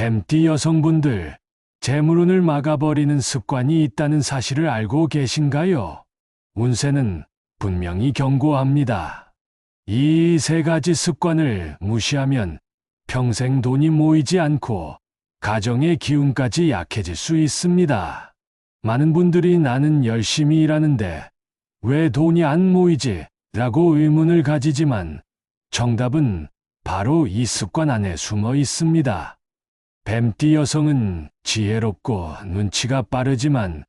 뱀띠 여성분들, 재물운을 막아버리는 습관이 있다는 사실을 알고 계신가요? 운세는 분명히 경고합니다. 이 세 가지 습관을 무시하면 평생 돈이 모이지 않고 가정의 기운까지 약해질 수 있습니다. 많은 분들이 나는 열심히 일하는데 왜 돈이 안 모이지? 라고 의문을 가지지만 정답은 바로 이 습관 안에 숨어 있습니다. 뱀띠 여성은 지혜롭고 눈치가 빠르지만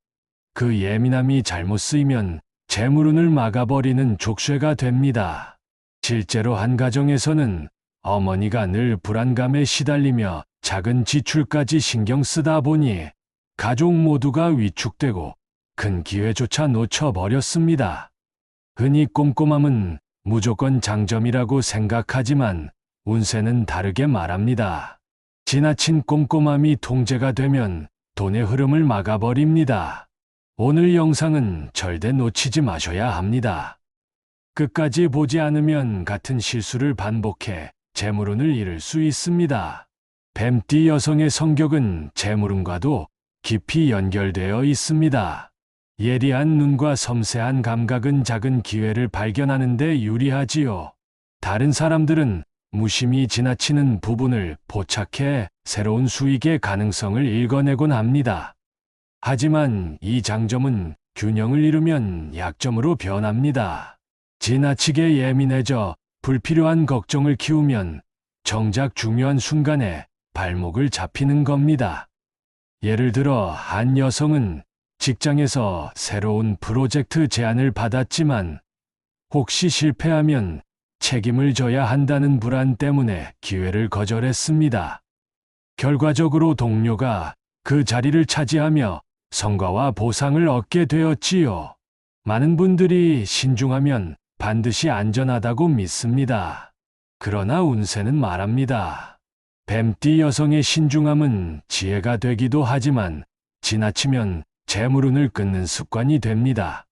그 예민함이 잘못 쓰이면 재물운을 막아버리는 족쇄가 됩니다. 실제로 한 가정에서는 어머니가 늘 불안감에 시달리며 작은 지출까지 신경 쓰다 보니 가족 모두가 위축되고 큰 기회조차 놓쳐버렸습니다. 흔히 꼼꼼함은 무조건 장점이라고 생각하지만 운세는 다르게 말합니다. 지나친 꼼꼼함이 통제가 되면 돈의 흐름을 막아버립니다. 오늘 영상은 절대 놓치지 마셔야 합니다. 끝까지 보지 않으면 같은 실수를 반복해 재물운을 잃을 수 있습니다. 뱀띠 여성의 성격은 재물운과도 깊이 연결되어 있습니다. 예리한 눈과 섬세한 감각은 작은 기회를 발견하는 데 유리하지요. 다른 사람들은 무심히 지나치는 부분을 포착해 새로운 수익의 가능성을 읽어내곤 합니다. 하지만 이 장점은 균형을 잃으면 약점으로 변합니다. 지나치게 예민해져 불필요한 걱정을 키우면 정작 중요한 순간에 발목을 잡히는 겁니다. 예를 들어 한 여성은 직장에서 새로운 프로젝트 제안을 받았지만 혹시 실패하면 책임을 져야 한다는 불안 때문에 기회를 거절했습니다. 결과적으로 동료가 그 자리를 차지하며 성과와 보상을 얻게 되었지요. 많은 분들이 신중하면 반드시 안전하다고 믿습니다. 그러나 운세는 말합니다. 뱀띠 여성의 신중함은 지혜가 되기도 하지만 지나치면 재물운을 끊는 습관이 됩니다.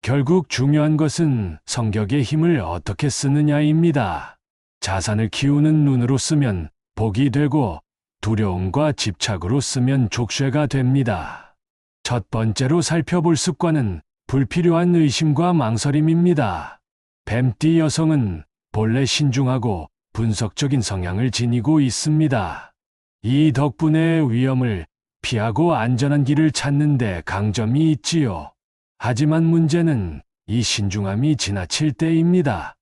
결국 중요한 것은 성격의 힘을 어떻게 쓰느냐입니다. 자산을 키우는 눈으로 쓰면 복이 되고 두려움과 집착으로 쓰면 족쇄가 됩니다. 첫 번째로 살펴볼 습관은 불필요한 의심과 망설임입니다. 뱀띠 여성은 본래 신중하고 분석적인 성향을 지니고 있습니다. 이 덕분에 위험을 피하고 안전한 길을 찾는 데 강점이 있지요. 하지만 문제는 이 신중함이 지나칠 때입니다.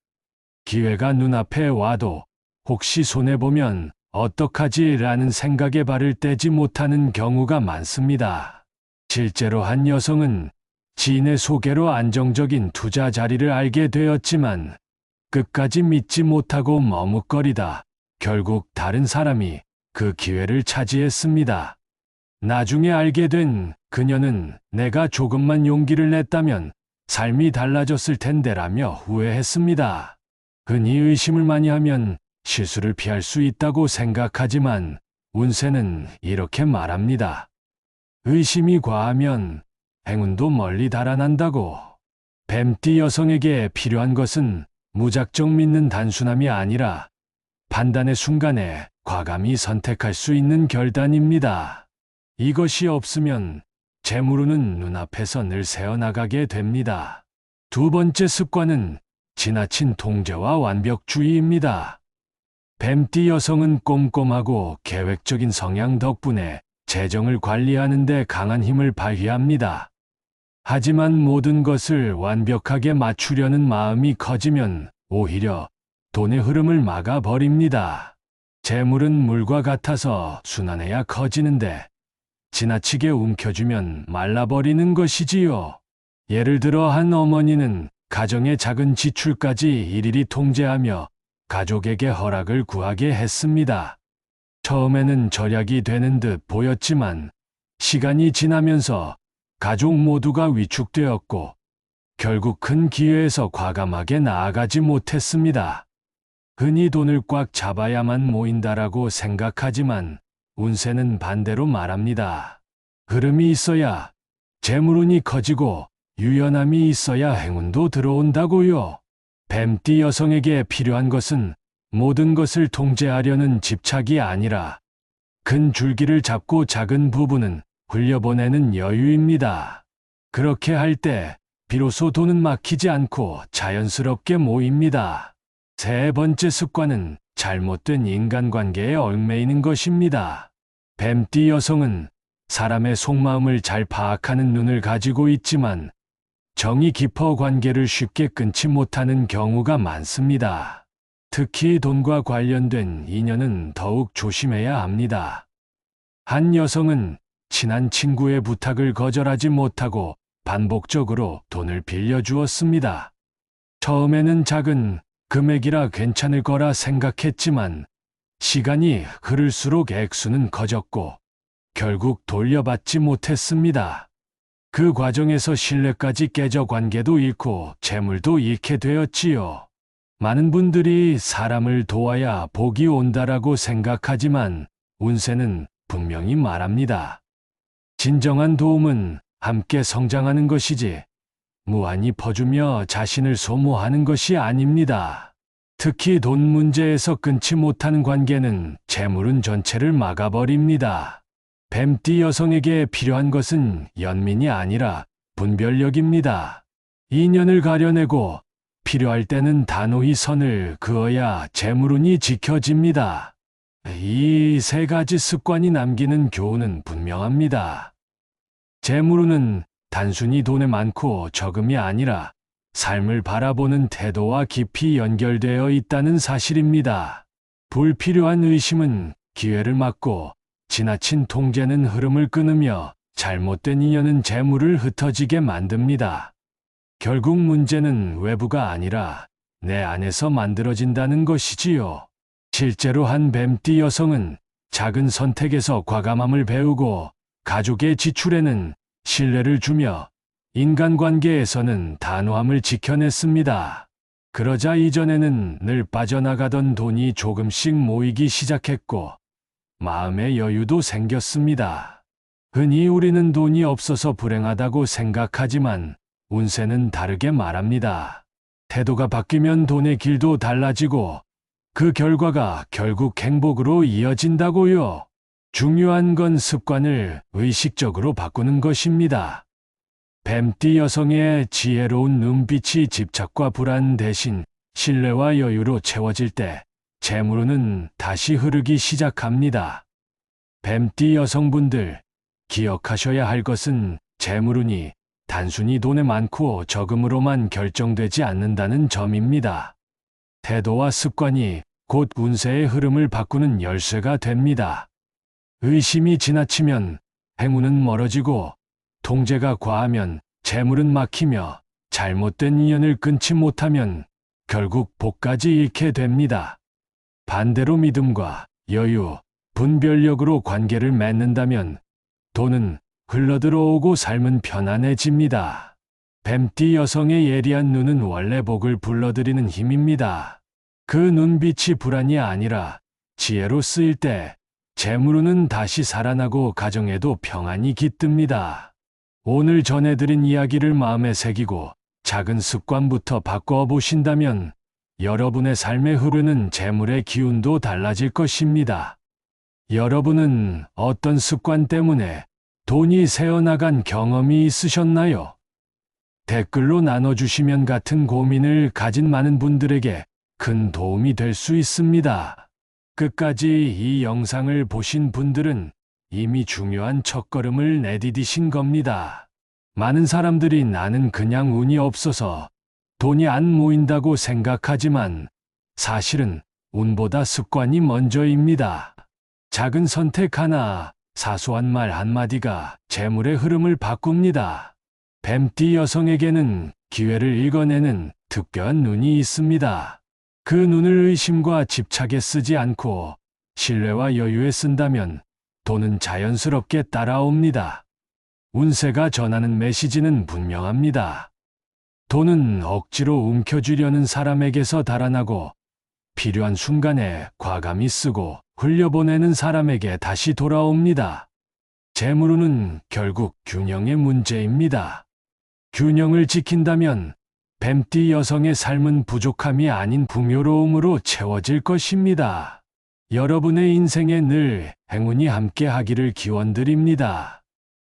기회가 눈앞에 와도 혹시 손해보면 어떡하지? 라는 생각에 발을 떼지 못하는 경우가 많습니다. 실제로 한 여성은 지인의 소개로 안정적인 투자 자리를 알게 되었지만 끝까지 믿지 못하고 머뭇거리다 결국 다른 사람이 그 기회를 차지했습니다. 나중에 알게 된 그녀는 내가 조금만 용기를 냈다면 삶이 달라졌을 텐데라며 후회했습니다. 흔히 의심을 많이 하면 실수를 피할 수 있다고 생각하지만 운세는 이렇게 말합니다. 의심이 과하면 행운도 멀리 달아난다고. 뱀띠 여성에게 필요한 것은 무작정 믿는 단순함이 아니라 판단의 순간에 과감히 선택할 수 있는 결단입니다. 이것이 없으면 재물운은 눈앞에서 늘 새어나가게 됩니다. 두 번째 습관은 지나친 통제와 완벽주의입니다. 뱀띠 여성은 꼼꼼하고 계획적인 성향 덕분에 재정을 관리하는 데 강한 힘을 발휘합니다. 하지만 모든 것을 완벽하게 맞추려는 마음이 커지면 오히려 돈의 흐름을 막아버립니다. 재물은 물과 같아서 순환해야 커지는데 지나치게 움켜쥐면 말라버리는 것이지요. 예를 들어 한 어머니는 가정의 작은 지출까지 일일이 통제하며 가족에게 허락을 구하게 했습니다. 처음에는 절약이 되는 듯 보였지만 시간이 지나면서 가족 모두가 위축되었고 결국 큰 기회에서 과감하게 나아가지 못했습니다. 흔히 돈을 꽉 잡아야만 모인다라고 생각하지만 운세는 반대로 말합니다. 흐름이 있어야 재물운이 커지고 유연함이 있어야 행운도 들어온다고요. 뱀띠 여성에게 필요한 것은 모든 것을 통제하려는 집착이 아니라 큰 줄기를 잡고 작은 부분은 흘려보내는 여유입니다. 그렇게 할 때 비로소 돈은 막히지 않고 자연스럽게 모입니다. 세 번째 습관은 잘못된 인간관계에 얽매이는 것입니다. 뱀띠 여성은 사람의 속마음을 잘 파악하는 눈을 가지고 있지만 정이 깊어 관계를 쉽게 끊지 못하는 경우가 많습니다. 특히 돈과 관련된 인연은 더욱 조심해야 합니다. 한 여성은 친한 친구의 부탁을 거절하지 못하고 반복적으로 돈을 빌려주었습니다. 처음에는 작은 금액이라 괜찮을 거라 생각했지만 시간이 흐를수록 액수는 커졌고 결국 돌려받지 못했습니다. 그 과정에서 신뢰까지 깨져 관계도 잃고 재물도 잃게 되었지요. 많은 분들이 사람을 도와야 복이 온다라고 생각하지만 운세는 분명히 말합니다. 진정한 도움은 함께 성장하는 것이지 무한히 퍼주며 자신을 소모하는 것이 아닙니다. 특히 돈 문제에서 끊지 못하는 관계는 재물은 전체를 막아버립니다. 뱀띠 여성에게 필요한 것은 연민이 아니라 분별력입니다. 인연을 가려내고 필요할 때는 단호히 선을 그어야 재물운이 지켜집니다. 이 세 가지 습관이 남기는 교훈은 분명합니다. 재물운은 단순히 돈의 많고 적음이 아니라 삶을 바라보는 태도와 깊이 연결되어 있다는 사실입니다. 불필요한 의심은 기회를 막고 지나친 통제는 흐름을 끊으며 잘못된 인연은 재물을 흩어지게 만듭니다. 결국 문제는 외부가 아니라 내 안에서 만들어진다는 것이지요. 실제로 한 뱀띠 여성은 작은 선택에서 과감함을 배우고 가족의 지출에는 신뢰를 주며 인간관계에서는 단호함을 지켜냈습니다. 그러자 이전에는 늘 빠져나가던 돈이 조금씩 모이기 시작했고 마음의 여유도 생겼습니다. 흔히 우리는 돈이 없어서 불행하다고 생각하지만 운세는 다르게 말합니다. 태도가 바뀌면 돈의 길도 달라지고 그 결과가 결국 행복으로 이어진다고요. 중요한 건 습관을 의식적으로 바꾸는 것입니다. 뱀띠 여성의 지혜로운 눈빛이 집착과 불안 대신 신뢰와 여유로 채워질 때 재물운은 다시 흐르기 시작합니다. 뱀띠 여성분들, 기억하셔야 할 것은 재물운이 단순히 돈에 많고 적음으로만 결정되지 않는다는 점입니다. 태도와 습관이 곧 운세의 흐름을 바꾸는 열쇠가 됩니다. 의심이 지나치면 행운은 멀어지고 통제가 과하면 재물은 막히며 잘못된 인연을 끊지 못하면 결국 복까지 잃게 됩니다. 반대로 믿음과 여유, 분별력으로 관계를 맺는다면 돈은 흘러들어오고 삶은 편안해집니다. 뱀띠 여성의 예리한 눈은 원래 복을 불러들이는 힘입니다. 그 눈빛이 불안이 아니라 지혜로 쓰일 때 재물운은 다시 살아나고 가정에도 평안이 깃듭니다. 오늘 전해드린 이야기를 마음에 새기고 작은 습관부터 바꿔 보신다면 여러분의 삶에 흐르는 재물의 기운도 달라질 것입니다. 여러분은 어떤 습관 때문에 돈이 새어나간 경험이 있으셨나요? 댓글로 나눠주시면 같은 고민을 가진 많은 분들에게 큰 도움이 될 수 있습니다. 끝까지 이 영상을 보신 분들은 이미 중요한 첫걸음을 내디디신 겁니다. 많은 사람들이 나는 그냥 운이 없어서 돈이 안 모인다고 생각하지만 사실은 운보다 습관이 먼저입니다. 작은 선택 하나, 사소한 말 한마디가 재물의 흐름을 바꿉니다. 뱀띠 여성에게는 기회를 읽어내는 특별한 눈이 있습니다. 그 눈을 의심과 집착에 쓰지 않고 신뢰와 여유에 쓴다면 돈은 자연스럽게 따라옵니다. 운세가 전하는 메시지는 분명합니다. 돈은 억지로 움켜쥐려는 사람에게서 달아나고 필요한 순간에 과감히 쓰고 흘려보내는 사람에게 다시 돌아옵니다. 재물운은 결국 균형의 문제입니다. 균형을 지킨다면 뱀띠 여성의 삶은 부족함이 아닌 풍요로움으로 채워질 것입니다. 여러분의 인생에 늘 행운이 함께 하기를 기원드립니다.